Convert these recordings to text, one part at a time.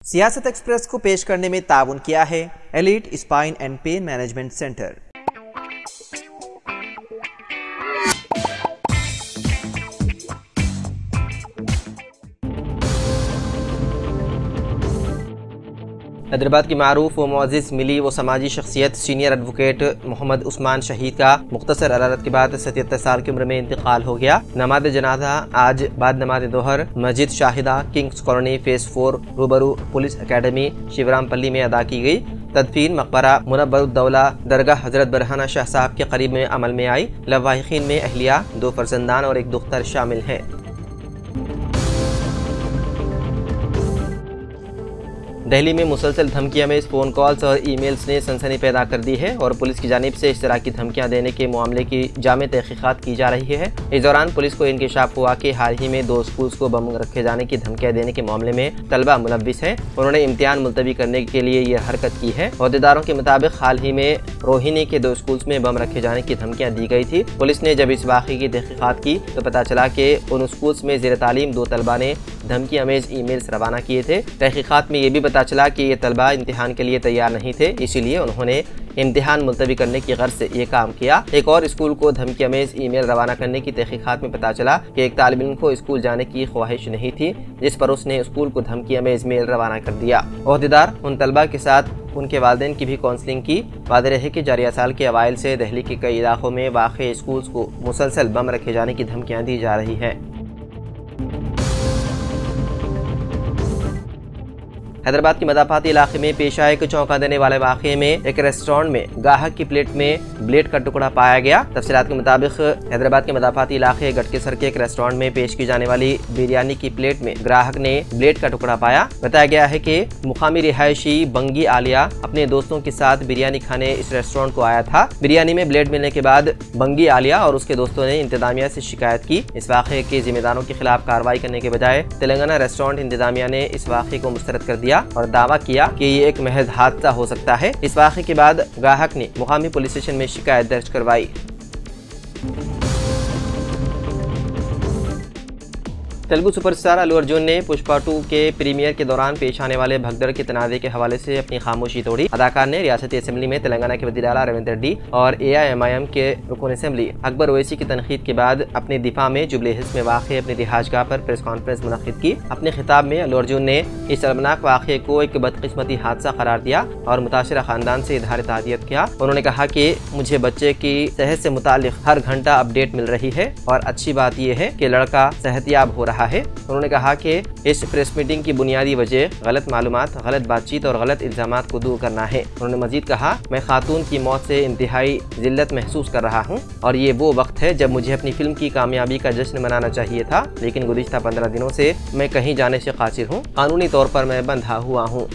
सियासत एक्सप्रेस को पेश करने में ताउन किया है elite spine and pain management centre. Hyderabad की मारूफ व मुअज़्ज़िज़ मिली व समाजी शख्सियत सीनियर एडवोकेट मोहम्मद उस्मान शहीद का मुख्तसर अदालत के बाद 77 साल की उम्र में इंतकाल हो गया। नमाज जनाजा आज बाद नमाज दोहर मस्जिद शाहिदा किंग्स कॉलोनी फेज 4 रूबरू पुलिस अकेडमी शिवरामपल्ली में अदा की गई। तदफीन मकबरा मुनव्वरुद्दौला दरगाह हजरत बरहाना शाह साहब के करीब में अमल में आई। लवाहिकीन में अहलिया 2 फर्जंदान और 1 दुख्तर शामिल हैं। दिल्ली में मुसलसल धमकियां में फ़ोन कॉल्स और ईमेल्स ने सनसनी पैदा कर दी है और पुलिस की जानिब से इस तरह की धमकियां देने के मामले की जामे तहकीकात की जा रही है। इस दौरान पुलिस को इंकशाफ हुआ कि हाल ही में 2 स्कूल्स को बम रखे जाने की धमकियां देने के मामले में तलबा मुलव्विस हैं। उन्होंने इम्तिहान मुलतवी करने के लिए ये हरकत की है। अहदेदारों के मुताबिक हाल ही में रोहिणी के 2 स्कूल्स में बम रखे जाने की धमकियां दी गई थी। पुलिस ने जब इस वाक़े की तहकीकात की तो पता चला कि उन स्कूल्स में ज़ेर तालीम 2 तलबा ने धमकी अमेज ईमेल्स रवाना किए थे। तहकीकात में ये भी पता चला कि ये तलबा इम्तिहान के लिए तैयार नहीं थे, इसीलिए उन्होंने इम्तिहान मुलतवी करने की गर्ज से ये काम किया। एक और स्कूल को धमकी अमेज ईमेल रवाना करने की तहकीकात में पता चला कि एक तालिब इल्म को स्कूल जाने की ख्वाहिश नहीं थी, जिस पर उसने स्कूल को धमकी अमेज मेल रवाना कर दिया। अहदेदार उन तलबा के साथ उनके वालिदैन की भी काउंसलिंग की। वाज़ेह है कि जारिया साल के अवाइल से दिल्ली के कई इलाकों में वाक़े स्कूल्स को मुसलसल बम रखे जाने की धमकियाँ दी जा रही हैं। हैदराबाद के मदाफाती इलाके में पेश आए एक चौंका देने वाले वाक़े में एक रेस्टोरेंट में गाहक की प्लेट में ब्लेड का टुकड़ा पाया गया। तफसीलात के मुताबिक हैदराबाद के मदाफाती इलाके गटकेसर के एक रेस्टोरेंट में पेश की जाने वाली बिरयानी की प्लेट में ग्राहक ने ब्लेड का टुकड़ा पाया। बताया गया है कि मुकामी रिहायशी बंगी आलिया अपने दोस्तों के साथ बिरयानी खाने इस रेस्टोरेंट को आया था। बिरयानी में ब्लेड मिलने के बाद बंगी आलिया और उसके दोस्तों ने इंतजामिया से शिकायत की। इस वाक़े के जिम्मेदारों के खिलाफ कार्रवाई करने के बजाय तेलंगाना रेस्टोरेंट इंतजामिया ने इस वाक़े को मुस्तरद कर दिया और दावा किया कि ये एक महज हादसा हो सकता है। इस वाक़े के बाद ग्राहक ने मुकामी पुलिस स्टेशन में शिकायत दर्ज करवाई। तेलुगु सुपरस्टार अल्लू अर्जुन ने पुष्पा 2 के प्रीमियर के दौरान पेश आने वाले भगदड़ के तनाज़े के हवाले से अपनी खामोशी तोड़ी। अदाकार ने रियासती असेंबली में तेलंगाना के वज़ीर आला रेवंत रेड्डी और AIMIM के रुकन असेंबली अकबर ओवैसी की तनकीद के बाद अपने दिफा में जुबली हिल्स में वाक़े अपनी रिहाइशगाह पर प्रेस कॉन्फ्रेंस मुनक़्क़िद की। अपने खिताब में अल्लू अर्जुन ने इस शर्मनाक वाक़े को एक बदकिस्मती हादसा करार दिया और मुतासिरा खानदान से इज़हार ताज़ियत किया। उन्होंने कहा कि मुझे बच्चे की सेहत से मुताल्लिक़ हर घंटा अपडेट मिल रही है और अच्छी बात यह है कि लड़का सेहतियाब हो रहा है। उन्होंने कहा कि इस प्रेस मीटिंग की बुनियादी वजह गलत मालूमात, गलत बातचीत और गलत इल्जामात को दूर करना है। उन्होंने मजीद कहा, मैं खातून की मौत से इंतहाई जिल्लत महसूस कर रहा हूँ और ये वो वक्त है जब मुझे अपनी फिल्म की कामयाबी का जश्न मनाना चाहिए था, लेकिन गुज़िश्ता 15 दिनों से मैं कहीं जाने से कासिर हूँ। कानूनी तौर पर मैं बंधा हुआ हूँ।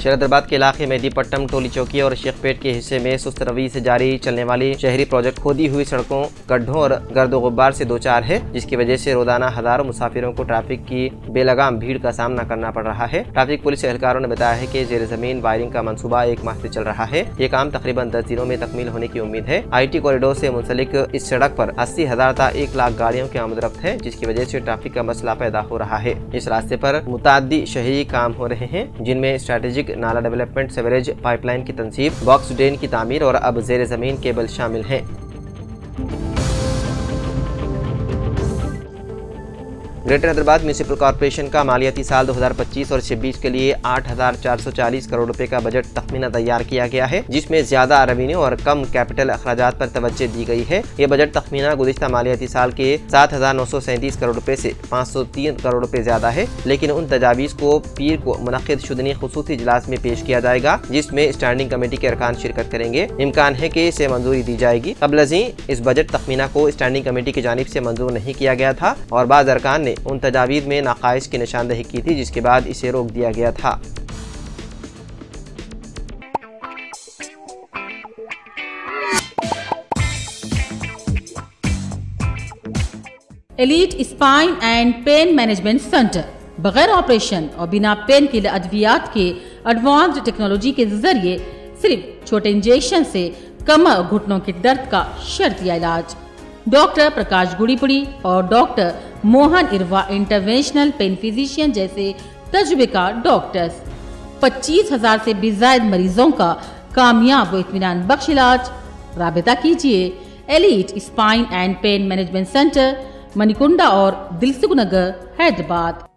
शहरदाबाद के इलाके मेहदीपट्टम, टोली चौकी और शेखपेट के हिस्से में सुस्त रवि से जारी चलने वाली शहरी प्रोजेक्ट खोदी हुई सड़कों, गड्ढों और गर्द गुब्बार से 2 चार है, जिसकी वजह से रोजाना हजारों मुसाफिरों को ट्रैफिक की बेलगाम भीड़ का सामना करना पड़ रहा है। ट्रैफिक पुलिस एहलकारों ने बताया है कि जेर जमीन वायरिंग का मंसूबा 1 माह से चल रहा है। ये काम तकरीबन 10 दिनों में तकमील होने की उम्मीद है। IT कॉरिडोर से मुंसलिक इस सड़क पर 80,000 था 1 लाख गाड़ियों की आमदरफ्त है, जिसकी वजह से ट्रैफिक का मसला पैदा हो रहा है। इस रास्ते पर मुताद्दी शहरी काम हो रहे हैं, जिनमें स्ट्रेटेजिक नाला डेवलपमेंट, सीवरेज पाइपलाइन की तंसीब, बॉक्स ड्रेन की तामीर और अब जेर जमीन केबल शामिल हैं। ग्रेटर हैदराबाद म्यूनिसिपल कॉर्पोरेशन का मालियाती साल 2025 और 26 के लिए 8,440 करोड़ रुपए का बजट तखमीना तैयार किया गया है, जिसमें ज्यादा रेवेन्यू और कम कैपिटल अखराजात पर तवज्जो दी गई है। ये बजट तखमीना गुज़िश्ता मालियाती साल के 7,937 करोड़ रुपए से 503 करोड़ रुपए ज्यादा है, लेकिन उन तजावीज़ को पीर को मुनक़्क़िद शुदनी खुसूसी इजलास में पेश किया जाएगा, जिसमें स्टैंडिंग कमेटी के अरकान शिरकत करेंगे। इम्कान है कि इसे मंजूरी दी जाएगी। क़ब्ल इस बजट तखमीना को स्टैंडिंग कमेटी की जानिब से मंजूर नहीं किया गया था और बाज़ अरकान ने उन तजावीज़ में नाकाइश की निशानदही की थी, जिसके बाद इसे रोक दिया गया था। Elite spine and pain management centre बगैर ऑपरेशन और बिना पेन किलर अद्वियात के एडवांस्ड टेक्नोलॉजी के जरिए सिर्फ छोटे इंजेक्शन से कमर और घुटनों के दर्द का शर्तिया इलाज। डॉक्टर प्रकाश गुड़ीपुड़ी और doctor Mohan Irwa interventional pain physician जैसे तजुर्बेकार डॉक्टर्स 25,000 से भी ज्यादा मरीजों का कामयाब व इत्मीनान बख्श इलाज। राबिता कीजिए elite spine and pain management centre, Manikunda और दिलसुख नगर, हैदराबाद।